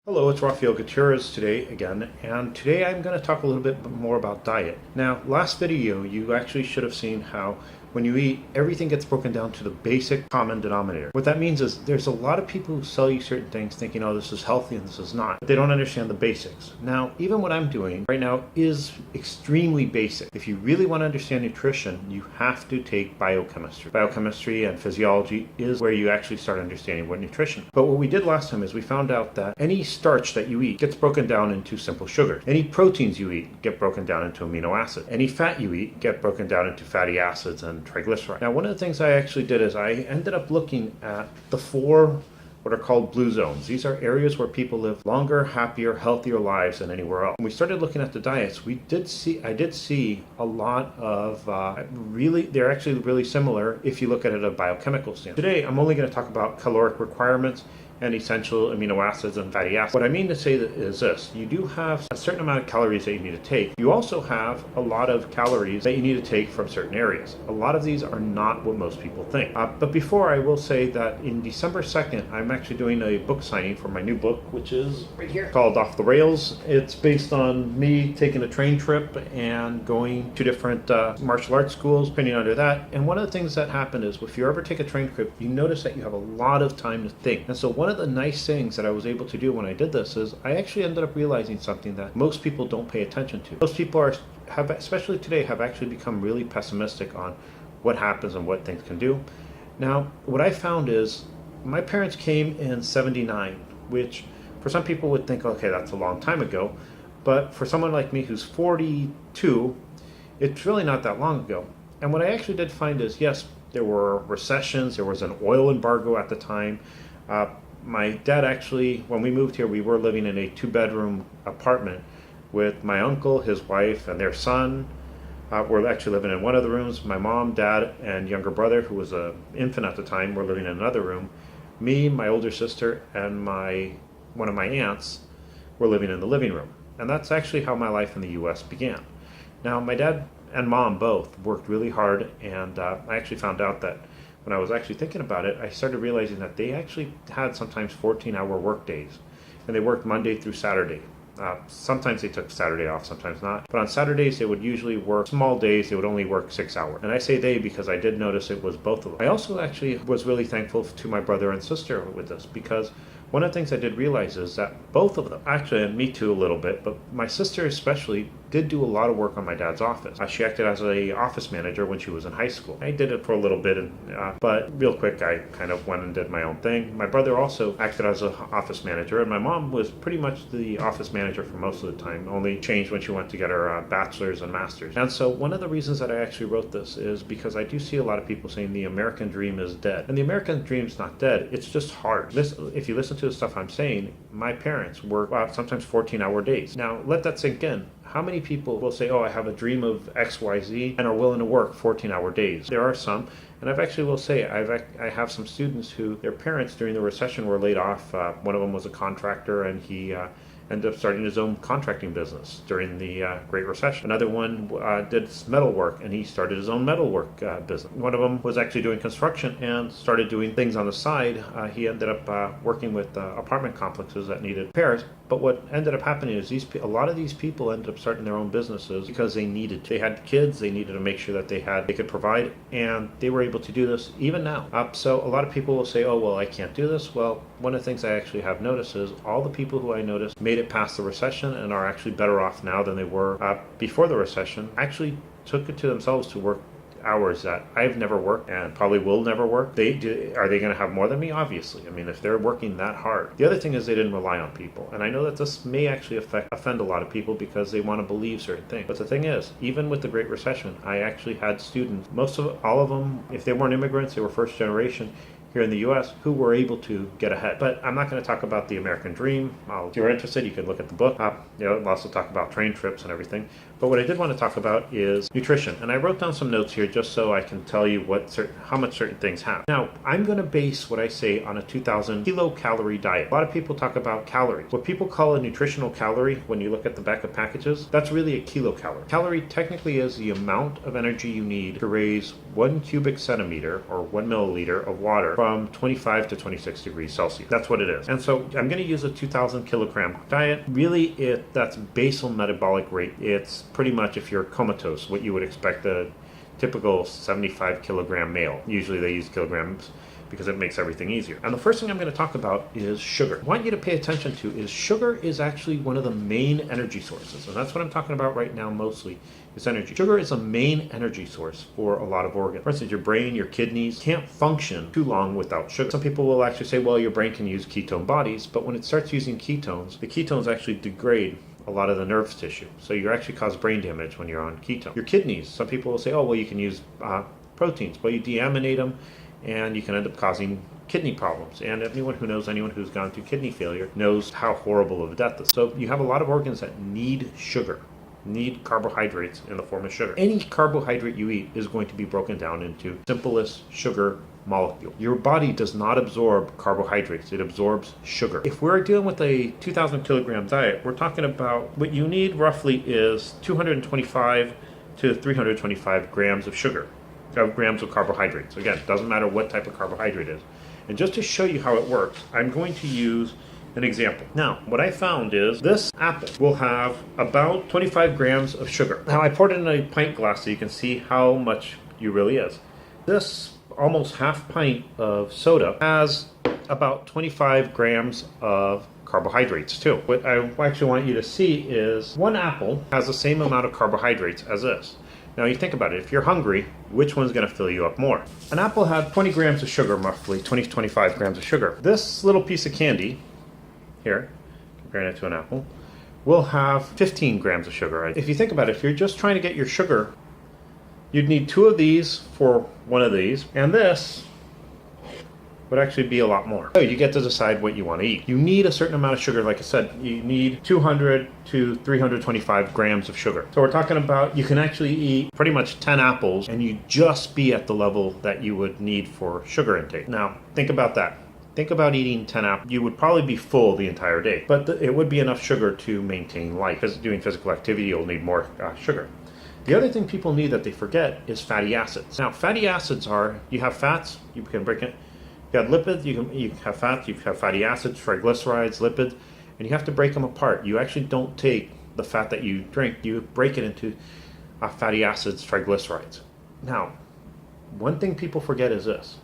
Hello, it's Rafael Gutierrez today again, and today I'm going to talk a little bit more about diet. Now, last video you actually should have seen how when you eat, everything gets broken down to the basic common denominator. What that means is there's a lot of people who sell you certain things thinking, oh, this is healthy and this is not. But they don't understand the basics. Now, even what I'm doing right now is extremely basic. If you really want to understand nutrition, you have to take biochemistry. Biochemistry and physiology is where you actually start understanding what nutrition. But what we did last time is we found out that any starch that you eat gets broken down into simple sugar. Any proteins you eat get broken down into amino acids. Any fat you eat get broken down into fatty acids and triglycerides. Now, one of the things I actually did is I ended up looking at the four what are called blue zones. These are areas where people live longer, happier, healthier lives than anywhere else. When we started looking at the diets, I did see a lot of they're actually really similar if you look at it at a biochemical standpoint. Today, I'm only going to talk about caloric requirements and essential amino acids and fatty acids. What I mean to say is this: you do have a certain amount of calories that you need to take. You also have a lot of calories that you need to take from certain areas. A lot of these are not what most people think. But before, I will say that in December 2nd, I'm actually doing a book signing for my new book, which is right here, called Off the Rails. It's based on me taking a train trip and going to different martial arts schools, training under that. And one of the things that happened is if you ever take a train trip, you notice that you have a lot of time to think. And so one of the nice things that I was able to do when I did this is I actually ended up realizing something that most people don't pay attention to. Most people have, especially today, have actually become really pessimistic on what happens and what things can do. Now, what I found is my parents came in '79, which for some people would think, okay, that's a long time ago. But for someone like me who's 42, it's really not that long ago. And what I actually did find is, yes, there were recessions, there was an oil embargo at the time. My dad actually, when we moved here, we were living in a 2-bedroom apartment with my uncle, his wife, and their son. We're actually living in one of the rooms. My mom, dad, and younger brother, who was an infant at the time, were living in another room. Me, my older sister, and one of my aunts were living in the living room. And that's actually how my life in the U.S. began. Now, my dad and mom both worked really hard, and I actually found out that when I was actually thinking about it, I started realizing that they actually had sometimes 14-hour work days, and they worked Monday through Saturday. Sometimes they took Saturday off, sometimes not. But on Saturdays, they would usually work small days. They would only work 6 hours. And I say they because I did notice it was both of them. I also actually was really thankful to my brother and sister with this, because one of the things I did realize is that both of them, actually, and me too a little bit, but my sister especially did do a lot of work on my dad's office. She acted as an office manager when she was in high school. I did it for a little bit, but real quick, I kind of went and did my own thing. My brother also acted as an office manager, and my mom was pretty much the office manager for most of the time, only changed when she went to get her bachelor's and master's. And so one of the reasons that I actually wrote this is because I do see a lot of people saying the American dream is dead. And the American dream's not dead, it's just hard. If you listen to the stuff I'm saying, my parents work sometimes 14-hour days. Now, let that sink in. How many people will say, oh, I have a dream of XYZ and are willing to work 14-hour days? There are some, and I have some students who their parents during the recession were laid off. One of them was a contractor, and he ended up starting his own contracting business during the Great Recession. Another one did metal work, and he started his own metal work business. One of them was actually doing construction and started doing things on the side. He ended up working with apartment complexes that needed repairs. But what ended up happening is a lot of these people ended up starting their own businesses because they needed to. They had kids, they needed to make sure that they could provide, and they were able to do this even now. So a lot of people will say, oh, well, I can't do this. Well, one of the things I actually have noticed is all the people who I noticed made it past the recession and are actually better off now than they were before the recession, actually took it to themselves to work hours that I've never worked and probably will never work. Are they going to have more than me? Obviously. I mean, if they're working that hard. The other thing is they didn't rely on people. And I know that this may actually offend a lot of people because they want to believe certain things. But the thing is, even with the Great Recession, I actually had students, all of them, if they weren't immigrants, they were first generation here in the U.S. who were able to get ahead. But I'm not going to talk about the American dream. If you're interested, you can look at the book. I'll also talk about train trips and everything. But what I did want to talk about is nutrition. And I wrote down some notes here just so I can tell you how much certain things have. Now, I'm going to base what I say on a 2,000 kilocalorie diet. A lot of people talk about calories. What people call a nutritional calorie, when you look at the back of packages, that's really a kilocalorie. Calorie technically is the amount of energy you need to raise 1 cubic centimeter or 1 milliliter of water from 25 to 26 degrees Celsius. That's what it is. And so I'm going to use a 2,000 kilogram diet. Really, that's basal metabolic rate. It's pretty much, if you're comatose, what you would expect a typical 75 kilogram male. Usually they use kilograms because it makes everything easier. And the first thing I'm going to talk about is sugar. What I want you to pay attention to is sugar is actually one of the main energy sources. And that's what I'm talking about right now mostly, is energy. Sugar is a main energy source for a lot of organs. For instance, your brain, your kidneys can't function too long without sugar. Some people will actually say, well, your brain can use ketone bodies, but when it starts using ketones, the ketones actually degrade a lot of the nerve tissue. So you actually cause brain damage when you're on ketone. Your kidneys, some people will say, oh, well, you can use proteins. Well, you deaminate them, and you can end up causing kidney problems. And anyone who's gone through kidney failure knows how horrible of a death this is. So you have a lot of organs that need sugar, need carbohydrates in the form of sugar. Any carbohydrate you eat is going to be broken down into simplest sugar molecule. Your body does not absorb carbohydrates, it absorbs sugar. If we're dealing with a 2,000 kilogram diet, we're talking about what you need roughly is 225 to 325 grams of sugar. Grams of carbohydrates. Again, it doesn't matter what type of carbohydrate it is. And just to show you how it works, I'm going to use an example. Now, what I found is this apple will have about 25 grams of sugar. Now, I poured it in a pint glass so you can see how much it really is. This almost half pint of soda has about 25 grams of carbohydrates too. What I actually want you to see is one apple has the same amount of carbohydrates as this. Now you think about it, if you're hungry, which one's going to fill you up more? An apple had 20 grams of sugar, roughly 20 to 25 grams of sugar. This little piece of candy here, comparing it to an apple, will have 15 grams of sugar. If you think about it, if you're just trying to get your sugar, you'd need 2 of these for one of these, and this would actually be a lot more. So you get to decide what you want to eat. You need a certain amount of sugar. Like I said, you need 200 to 325 grams of sugar. So we're talking about, you can actually eat pretty much 10 apples and you just be at the level that you would need for sugar intake. Now, think about that. Think about eating 10 apples. You would probably be full the entire day, but it would be enough sugar to maintain life. Because doing physical activity, you'll need more sugar. The other thing people need that they forget is fatty acids. Now, fatty acids are, you have fats, you can break it. You have lipids, you have fats, you have fatty acids, triglycerides, lipids, and you have to break them apart. You actually don't take the fat that you drink, you break it into fatty acids, triglycerides. Now, one thing people forget is this.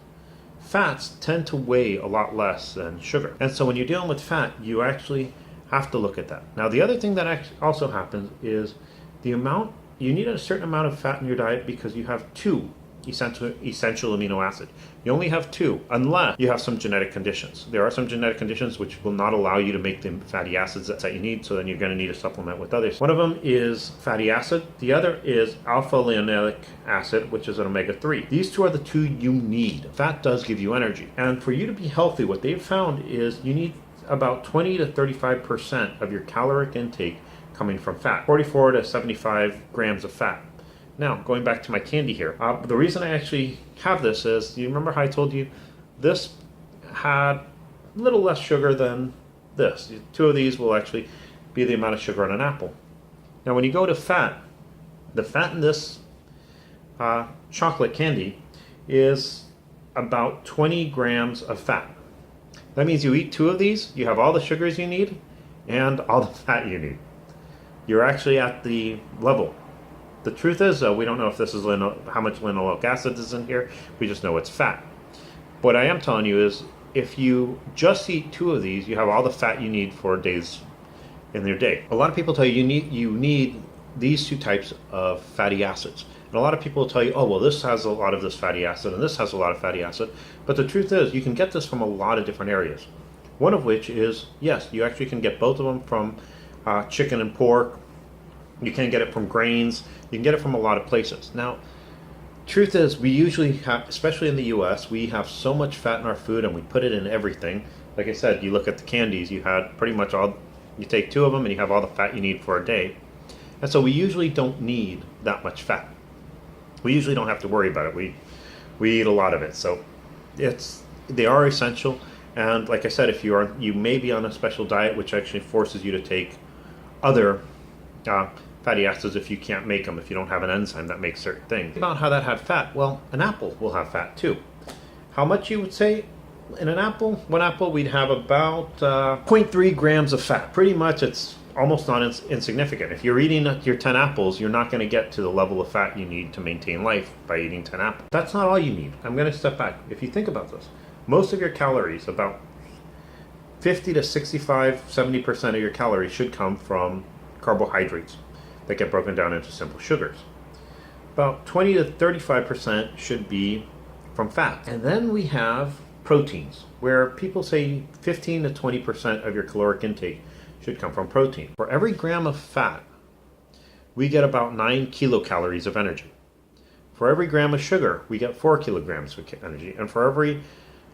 Fats tend to weigh a lot less than sugar. And so when you're dealing with fat, you actually have to look at that. Now, the other thing that also happens is you need a certain amount of fat in your diet because you have 2 essential amino acid. You only have 2 unless you have some genetic conditions. There are some genetic conditions which will not allow you to make the fatty acids that you need, so then you're going to need a supplement with others. One of them is fatty acid. The other is alpha linoleic acid, which is an omega-3. These 2 are the 2 you need. Fat does give you energy. And for you to be healthy, what they've found is you need about 20 to 35% of your caloric intake coming from fat. 44 to 75 grams of fat. Now, going back to my candy here, the reason I actually have this is, you remember how I told you this had a little less sugar than this. 2 of these will actually be the amount of sugar on an apple. Now, when you go to fat, the fat in this chocolate candy is about 20 grams of fat. That means you eat 2 of these, you have all the sugars you need and all the fat you need. You're actually at the level. The truth is, though, we don't know if this is how much linoleic acid is in here. We just know it's fat. What I am telling you is, if you just eat 2 of these, you have all the fat you need for days in your day. A lot of people tell you you need these 2 types of fatty acids. And a lot of people will tell you, oh, well, this has a lot of this fatty acid and this has a lot of fatty acid. But the truth is, you can get this from a lot of different areas. One of which is, yes, you actually can get both of them from chicken and pork. You can get it from grains. You can get it from a lot of places. Now, truth is, we usually have, especially in the U.S., we have so much fat in our food and we put it in everything. Like I said, you look at the candies, you had pretty much all, you take 2 of them and you have all the fat you need for a day. And so we usually don't need that much fat. We usually don't have to worry about it. We eat a lot of it. So they are essential. And like I said, if you may be on a special diet, which actually forces you to take other fatty acids if you can't make them, if you don't have an enzyme that makes certain things. About how that had fat, well, an apple will have fat too. How much you would say in an apple? One apple we'd have about 0.3 grams of fat. Pretty much it's almost not insignificant. If you're eating your 10 apples, you're not going to get to the level of fat you need to maintain life by eating 10 apples. That's not all you need. I'm going to step back. If you think about this, most of your calories, about 50 to 65, 70% of your calories should come from carbohydrates that get broken down into simple sugars. About 20 to 35% should be from fat. And then we have proteins, where people say 15 to 20% of your caloric intake should come from protein. For every gram of fat, we get about 9 kilocalories of energy. For every gram of sugar, we get 4 kilograms of energy. And for every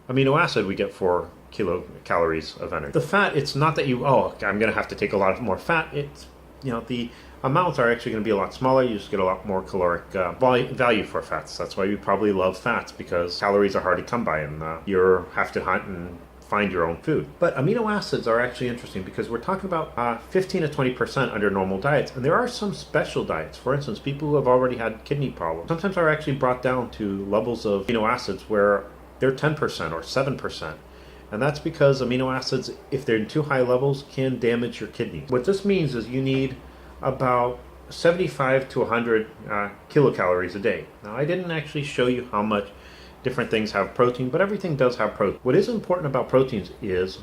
amino acid, we get 4 kilocalories of energy. The fat, it's not that I'm going to have to take a lot more fat. It's, the amounts are actually going to be a lot smaller. You just get a lot more caloric value for fats. That's why we probably love fats, because calories are hard to come by, and you have to hunt and find your own food. But amino acids are actually interesting, because we're talking about 15 to 20% under normal diets, and there are some special diets. For instance, people who have already had kidney problems sometimes are actually brought down to levels of amino acids where they're 10% or 7%. And that's because amino acids, if they're in too high levels, can damage your kidneys. What this means is you need about 75 to 100 kilocalories a day. Now, I didn't actually show you how much different things have protein, but everything does have protein. What is important about proteins is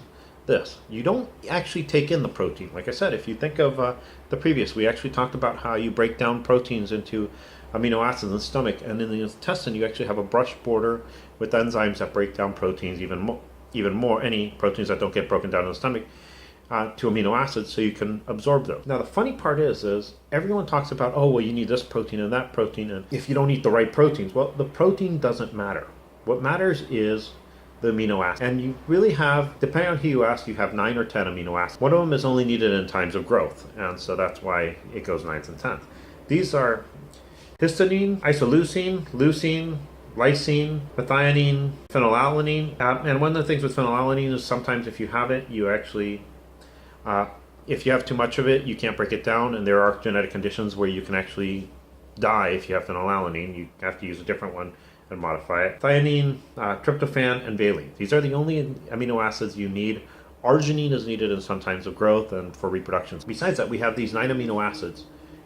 this. You don't actually take in the protein. Like I said, if you think of the previous, we actually talked about how you break down proteins into amino acids in the stomach, and in the intestine you actually have a brush border with enzymes that break down proteins even more, any proteins that don't get broken down in the stomach, to amino acids, so you can absorb them. Now the funny part is everyone talks about, you need this protein and that protein, and if you don't eat the right proteins, well, the protein doesn't matter. What matters is the amino acid. And you really have, depending on who you ask, you have 9 or 10 amino acids. One of them is only needed in times of growth, and so that's why it goes 9s and 10s. These are histidine, isoleucine, leucine, lysine, methionine, phenylalanine. And one of the things with phenylalanine is sometimes if you have it, you actually, if you have too much of it, you can't break it down, and there are genetic conditions where you can actually die if you have phenylalanine. You have to use a different one and modify it. Thionine, tryptophan, and valine. These are the only amino acids you need. Arginine is needed in some times of growth and for reproduction. Besides that, we have these 9 amino acids,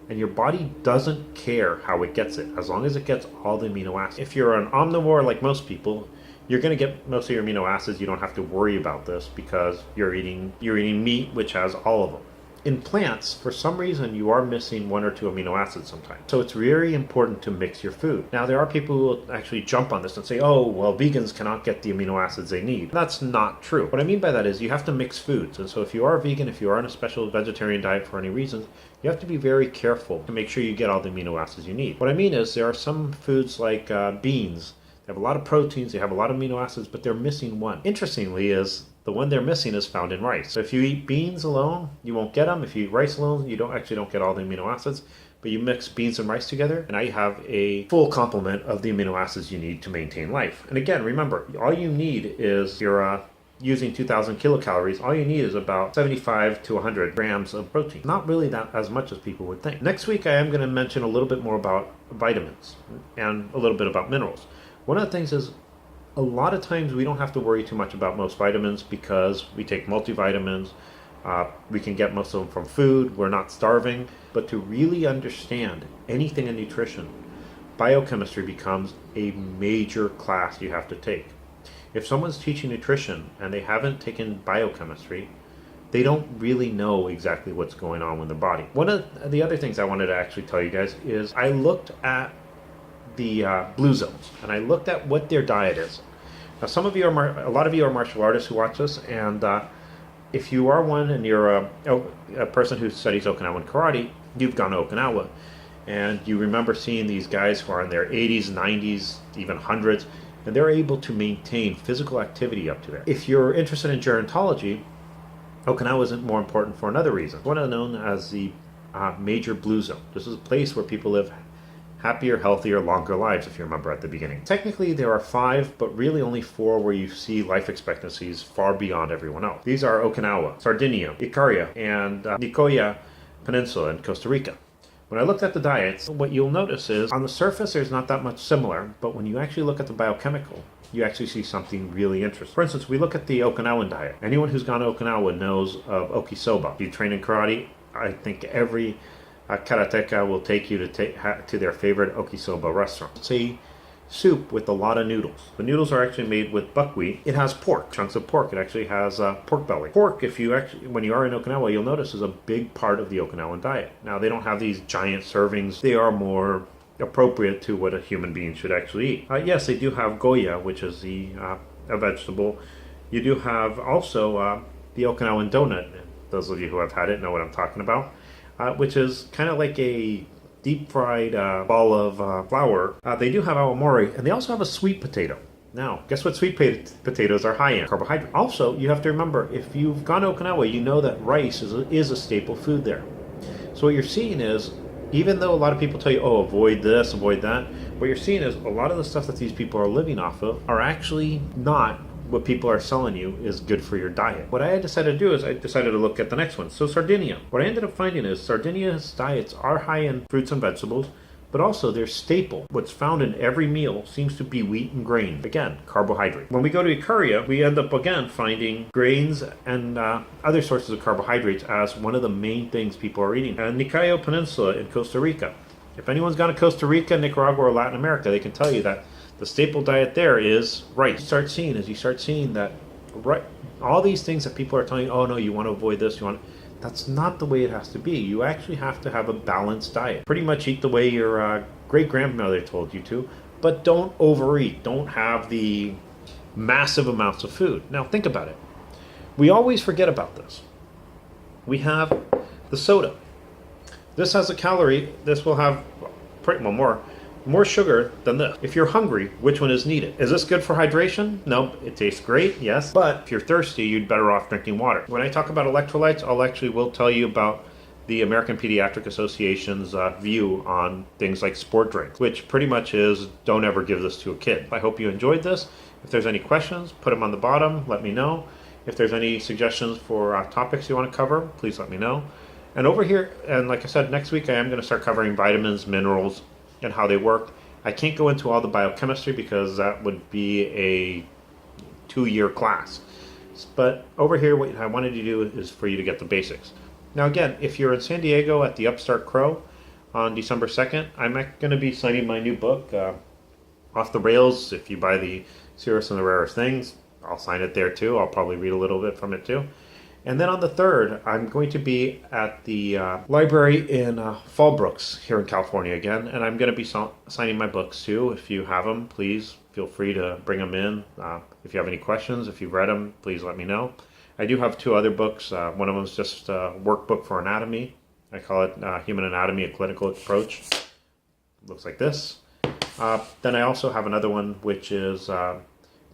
and your body doesn't care how it gets it, as long as it gets all the amino acids. If you're an omnivore like most people, you're going to get most of your amino acids. You don't have to worry about this because you're eating meat, which has all of them. In plants, for some reason, you are missing 1 or 2 amino acids sometimes. So it's very important to mix your food. Now, there are people who will actually jump on this and say, vegans cannot get the amino acids they need. That's not true. What I mean by that is you have to mix foods. And so if you are vegan, if you are on a special vegetarian diet for any reason, you have to be very careful to make sure you get all the amino acids you need. What I mean is there are some foods like beans. They have a lot of proteins, they have a lot of amino acids, but they're missing one. Interestingly is, the one they're missing is found in rice. So if you eat beans alone, you won't get them. If you eat rice alone, you don't get all the amino acids. But you mix beans and rice together, and now you have a full complement of the amino acids you need to maintain life. And again, remember, all you need is, you're using 2,000 kilocalories, all you need is about 75 to 100 grams of protein. Not really that as much as people would think. Next week, I am going to mention a little bit more about vitamins and a little bit about minerals. One of the things is, a lot of times we don't have to worry too much about most vitamins because we take multivitamins. We can get most of them from food. We're not starving. But to really understand anything in nutrition, biochemistry becomes a major class you have to take. If someone's teaching nutrition and they haven't taken biochemistry, they don't really know exactly what's going on with the body. One of the other things I wanted to actually tell you guys is I looked at the blue zones, and I looked at what their diet is. Now, a lot of you are martial artists who watch this, and if you are one and you're a person who studies Okinawan karate, you've gone to Okinawa, and you remember seeing these guys who are in their 80s, 90s, even hundreds, and they're able to maintain physical activity up to there. If you're interested in gerontology, Okinawa isn't more important for another reason. One of known as the major blue zone. This is a place where people live happier, healthier, longer lives, if you remember at the beginning. Technically, there are 5, but really only 4 where you see life expectancies far beyond everyone else. These are Okinawa, Sardinia, Ikaria, and Nicoya Peninsula in Costa Rica. When I looked at the diets, what you'll notice is on the surface there's not that much similar, but when you actually look at the biochemical, you actually see something really interesting. For instance, we look at the Okinawan diet. Anyone who's gone to Okinawa knows of okisoba. If you train in karate, I think every karateka will take you to their favorite okisoba restaurant. It's a soup with a lot of noodles. The noodles are actually made with buckwheat. It has pork, chunks of pork. It actually has pork belly. Pork, when you are in Okinawa, you'll notice is a big part of the Okinawan diet. Now, they don't have these giant servings. They are more appropriate to what a human being should actually eat. Yes, they do have goya, which is a vegetable. You do have also the Okinawan donut. Those of you who have had it know what I'm talking about, which is kind of like a deep fried ball of flour. They do have awamori, and they also have a sweet potato. Now, guess what sweet potatoes are high in? Carbohydrate. Also, you have to remember, if you've gone to Okinawa, you know that rice is a staple food there. So what you're seeing is, even though a lot of people tell you, oh, avoid this, avoid that, what you're seeing is a lot of the stuff that these people are living off of are actually not what people are selling you is good for your diet. What I decided to do is I decided to look at the next one. So Sardinia. What I ended up finding is Sardinia's diets are high in fruits and vegetables, but also their staple, what's found in every meal, seems to be wheat and grain. Again, carbohydrate. When we go to Ikaria, we end up again finding grains and other sources of carbohydrates as one of the main things people are eating. And Nicayo Peninsula in Costa Rica. If anyone's gone to Costa Rica, Nicaragua, or Latin America, they can tell you that the staple diet there is rice. You start seeing that all these things that people are telling you, oh no, you want to avoid this, that's not the way it has to be. You actually have to have a balanced diet. Pretty much eat the way your great-grandmother told you to, but don't overeat. Don't have the massive amounts of food. Now think about it. We always forget about this. We have the soda. This has a calorie. This will have more sugar than this. If you're hungry, which one is needed? Is this good for hydration? No, it tastes great, yes. But if you're thirsty, you'd better off drinking water. When I talk about electrolytes, will tell you about the American Pediatric Association's view on things like sport drinks, which pretty much is don't ever give this to a kid. I hope you enjoyed this. If there's any questions, put them on the bottom, let me know. If there's any suggestions for topics you want to cover, please let me know. And over here, and like I said, next week I am going to start covering vitamins, minerals, and how they work. I can't go into all the biochemistry because that would be a 2-year class. But over here, what I wanted to do is for you to get the basics. Now again, if you're in San Diego at the Upstart Crow on December 2nd, I'm going to be signing my new book, Off the Rails. If you buy the Serious and the Rarest Things, I'll sign it there too. I'll probably read a little bit from it too. And then on the 3rd, I'm going to be at the library in Fallbrooks here in California again, and I'm going to be signing my books too. If you have them, please feel free to bring them in. If you have any questions, if you've read them, please let me know. I do have 2 other books. One of them is just a workbook for anatomy. I call it Human Anatomy, a Clinical Approach. Looks like this. Then I also have another one, which is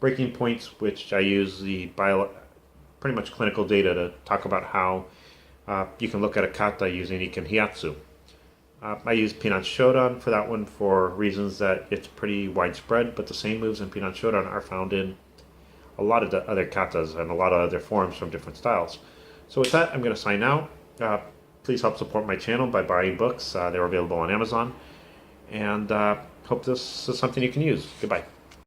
Breaking Points, which I use the pretty much clinical data to talk about how you can look at a kata using Iken Hiatsu. I use Pinan Shodan for that one for reasons that it's pretty widespread, but the same moves in Pinan Shodan are found in a lot of the other katas and a lot of other forms from different styles. So with that, I'm going to sign out. Please help support my channel by buying books. They're available on Amazon. And hope this is something you can use. Goodbye.